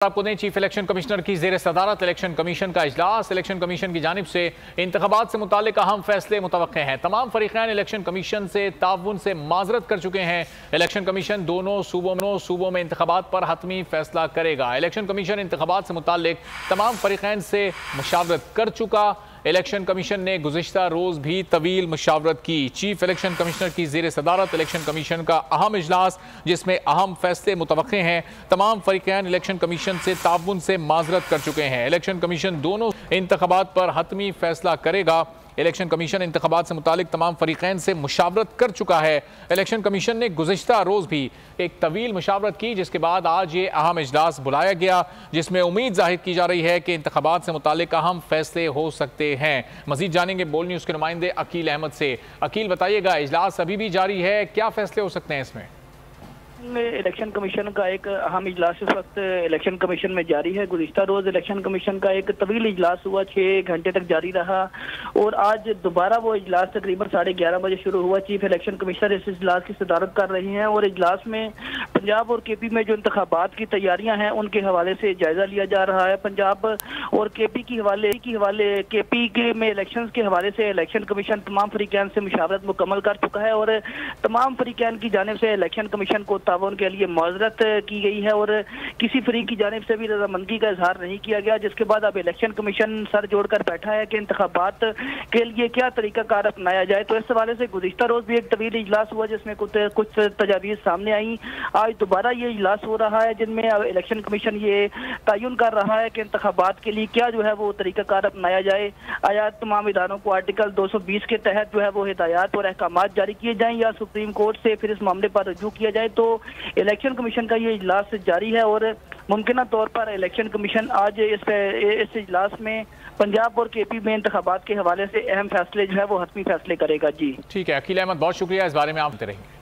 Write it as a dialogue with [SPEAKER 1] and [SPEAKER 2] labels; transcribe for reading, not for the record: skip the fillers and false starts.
[SPEAKER 1] आपको दें, chief election commissioner की ज़ेर सदारत इलेक्शन कमीशन का इजलास। इलेक्शन कमीशन की जानिब से इंतखाबात से मुताल्लिक अहम फैसले मुतवक्के हैं। तमाम फरीक़ैन इलेक्शन कमीशन से ताउन से माजरत कर चुके हैं। इलेक्शन कमीशन दोनों सूबों में इंतखाबात पर हतमी फैसला करेगा। इलेक्शन कमीशन इंतखाबात से मुताल्लिक तमाम फरीक़ैन से मुशावरत कर चुका। इलेक्शन कमीशन ने गुज़िश्ता रोज़ भी तवील मुशावरत की। चीफ इलेक्शन कमिश्नर की ज़ेर सदारत इलेक्शन कमीशन का अहम इजलास, जिसमें अहम फैसले मुतवक्के हैं। तमाम फरीक़ैन इलेक्शन कमीशन से ताउन से माजरत कर चुके हैं। इलेक्शन कमीशन दोनों इंतखाबात पर हतमी फैसला करेगा। इलेक्शन कमीशन इंतखाबात से मुतालिक तमाम फरीक़ैन से मुशावरत कर चुका है। इलेक्शन कमीशन ने गुज़िश्ता रोज़ भी एक तवील मुशावरत की, जिसके बाद आज ये अहम इजलास बुलाया गया, जिसमें उम्मीद जाहिर की जा रही है कि इंतखाबात से मुतालिक अहम फैसले हो सकते हैं। मज़ीद जानेंगे बोल न्यूज़ के नुमाइंदे अकील अहमद से। अकील, बताइएगा, इजलास अभी भी जारी है, क्या फैसले हो सकते हैं इसमें?
[SPEAKER 2] इलेक्शन कमीशन का एक अहम इजलास इस वक्त इलेक्शन कमीशन में जारी है। गुज़िश्ता रोज इलेक्शन कमीशन का एक तवील इजलास हुआ, 6 घंटे तक जारी रहा और आज दोबारा वो इजलास तकरीबन 11:30 बजे शुरू हुआ। चीफ इलेक्शन कमिश्नर इस इजलास की सदारत कर रही हैं और इजलास में पंजाब और केपी में जो इंतखाबात की तैयारियां हैं उनके हवाले से जायजा लिया जा रहा है। पंजाब और केपी की हवाले केपी के में इलेक्शन के हवाले से इलेक्शन कमीशन तमाम फरीक़ैन से मुशावरत मुकम्मल कर चुका है और तमाम फरीक़ैन की जानिब से इलेक्शन कमीशन को ताउन के लिए माजरत की गई है और किसी फरीक की जानिब से भी रजामंदगी का इजहार नहीं किया गया, जिसके बाद अब इलेक्शन कमीशन सर जोड़कर बैठा है कि इंतखाबात के लिए क्या तरीकाकार अपनाया जाए। तो इस हवाले से गुज़िश्ता रोज भी एक तवील इजलास हुआ, जिसमें कुछ तजावीज़ सामने आई। आज दोबारा ये इजलास हो रहा है, जिनमें इलेक्शन कमीशन ये तयन कर रहा है कि इंतखाबात के लिए क्या जो है वो तरीकाकार अपनाया जाए। आया तमाम इदारों को आर्टिकल 220 के तहत जो है वो हिदायत और अहकामात जारी किए जाएं या सुप्रीम कोर्ट से फिर इस मामले पर रजू किया जाए। तो इलेक्शन कमीशन का ये इजलास जारी है और मुमकिन तौर पर इलेक्शन कमीशन आज इस इजलास में पंजाब और केपी में इंतखाबात के हवाले से अहम फैसले जो है वो हतमी फैसले करेगा। जी
[SPEAKER 1] ठीक है अकील अहमद, बहुत शुक्रिया, इस बारे में आप बताते रहेंगे।